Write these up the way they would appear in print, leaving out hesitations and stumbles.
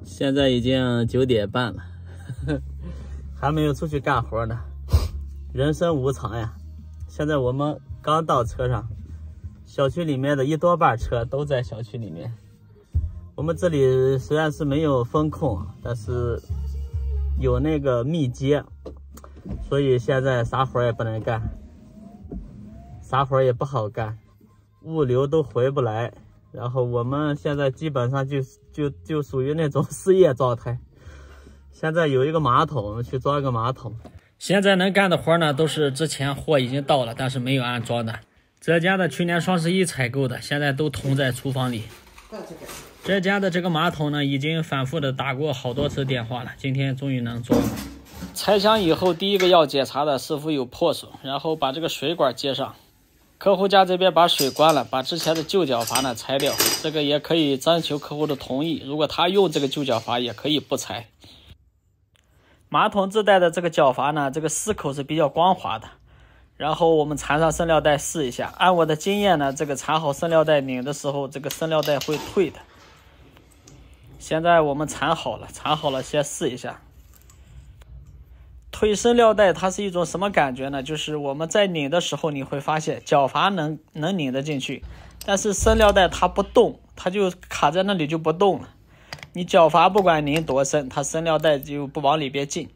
现在已经9点半了，还没有出去干活呢。人生无常呀！现在我们刚到车上，小区里面的1多半车都在小区里面。我们这里虽然是没有风控，但是有那个密接，所以现在啥活也不能干，啥活也不好干，物流都回不来。然后我们现在基本上就属于那种失业状态。现在有一个马桶，我们去装一个马桶。现在能干的活呢，都是之前货已经到了，但是没有安装的。这家的去年双11采购的，现在都囤在厨房里。这家的这个马桶呢，已经反复的打过好多次电话了，今天终于能装了。拆箱以后，第一个要检查的是否有破损，然后把这个水管接上。客户家这边把水关了，把之前的旧角阀呢拆掉，这个也可以征求客户的同意，如果他用这个旧角阀也可以不拆。马桶自带的这个角阀呢，这个丝口是比较光滑的，然后我们缠上生料带试一下。按我的经验呢，这个缠好生料带拧的时候，这个生料带会退的。现在我们缠好了，先试一下。退生料带它是一种什么感觉呢？就是我们在拧的时候，你会发现角阀能拧得进去，但是生料带它不动，它就卡在那里就不动了。你角阀不管拧多深，它生料带就不往里边进。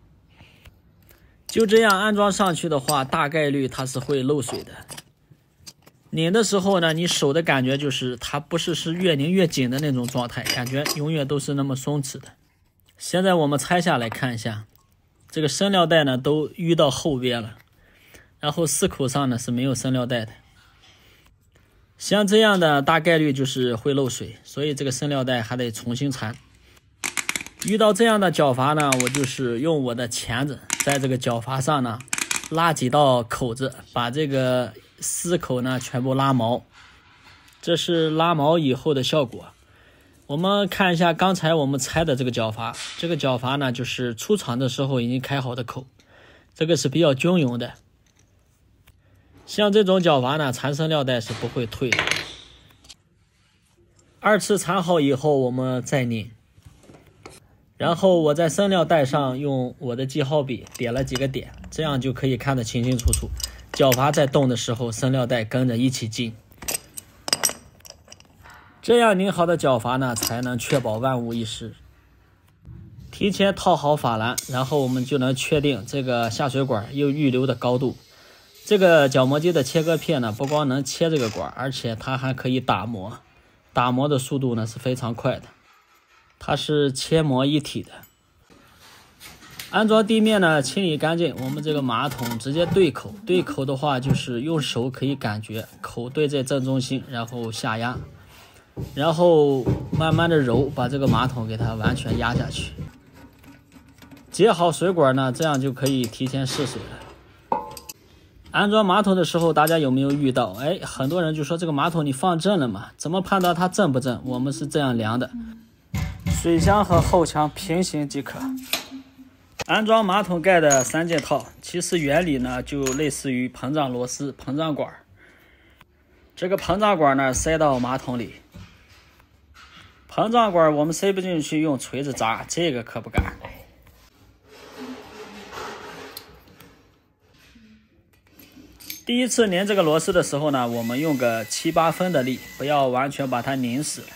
就这样安装上去的话，大概率它是会漏水的。拧的时候呢，你手的感觉就是它不是越拧越紧的那种状态，感觉永远都是那么松弛的。现在我们拆下来看一下。这个生料带呢都淤到后边了，然后丝口上呢是没有生料带的。像这样的大概率就是会漏水，所以这个生料带还得重新缠。遇到这样的角阀呢，我就是用我的钳子在这个角阀上呢拉几道口子，把这个丝口呢全部拉毛。这是拉毛以后的效果。我们看一下刚才我们拆的这个角阀，这个角阀呢就是出厂的时候已经开好的口，这个是比较均匀的。像这种角阀呢，缠生料带是不会退的。2次缠好以后，我们再拧，然后我在生料带上用我的记号笔点了几个点，这样就可以看得清清楚楚。角阀在动的时候，生料带跟着一起进。这样拧好的角阀呢，才能确保万无一失。提前套好阀栏，然后我们就能确定这个下水管又预留的高度。这个角磨机的切割片呢，不光能切这个管，而且它还可以打磨。打磨的速度呢是非常快的，它是切磨一体的。安装地面呢，清理干净，我们这个马桶直接对口。对口的话，就是用手可以感觉口对在正中心，然后下压。然后慢慢的揉，把这个马桶给它完全压下去。接好水管呢，这样就可以提前试水了。安装马桶的时候，大家有没有遇到？很多人就说这个马桶你放正了嘛？怎么判断它正不正？我们是这样量的：水箱和后墙平行即可。安装马桶盖的3件套，其实原理呢就类似于膨胀螺丝、膨胀管。这个膨胀管呢塞到马桶里。膨胀管我们塞不进去，用锤子扎，这个可不敢。第一次拧这个螺丝的时候呢，我们用个7、8分的力，不要完全把它拧死了。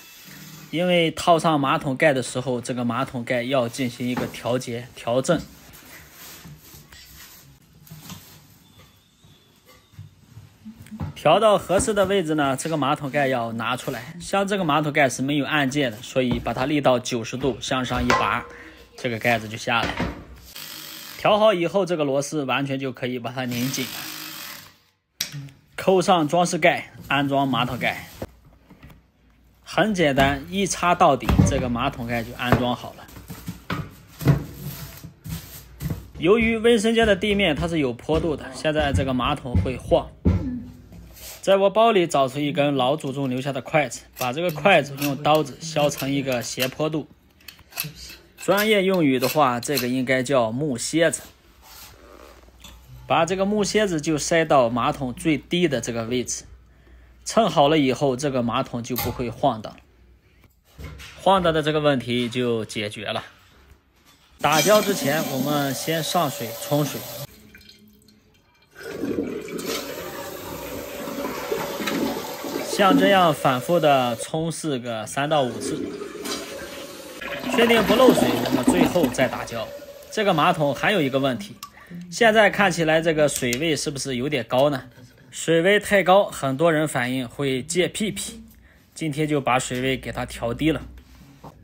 因为套上马桶盖的时候，这个马桶盖要进行一个调节、调正。调到合适的位置呢，这个马桶盖要拿出来。像这个马桶盖是没有按键的，所以把它立到90度，向上一拔，这个盖子就下来。调好以后，这个螺丝完全就可以把它拧紧了。扣上装饰盖，安装马桶盖。很简单，一插到底，这个马桶盖就安装好了。由于卫生间的地面它是有坡度的，现在这个马桶会晃。在我包里找出一根老祖宗留下的筷子，把这个筷子用刀子削成一个斜坡度。专业用语的话，这个应该叫木楔子。把这个木楔子就塞到马桶最低的这个位置，称好了以后，这个马桶就不会晃荡。晃荡的这个问题就解决了。打胶之前，我们先上水冲水，像这样反复的冲洗个3到5次，确定不漏水，我们最后再打胶。这个马桶还有一个问题，现在看起来这个水位是不是有点高呢？水位太高，很多人反映会借屁屁。今天就把水位给它调低了。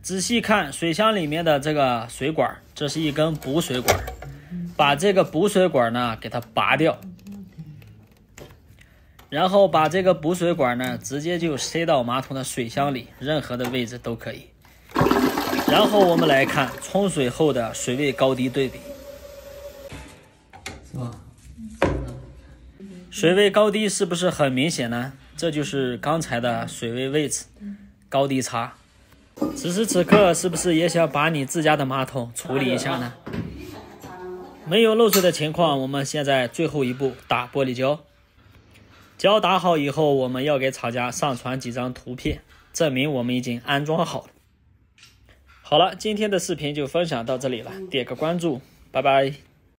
仔细看水箱里面的这个水管，这是一根补水管，把这个补水管呢给它拔掉，然后把这个补水管呢直接就塞到马桶的水箱里，任何的位置都可以。然后我们来看冲水后的水位高低对比，是吧？水位高低是不是很明显呢？这就是刚才的水位位置高低差。此时此刻是不是也想把你自家的马桶处理一下呢？没有漏水的情况，我们现在最后一步打玻璃胶。胶打好以后，我们要给厂家上传几张图片，证明我们已经安装好了。好了，今天的视频就分享到这里了，点个关注，拜拜。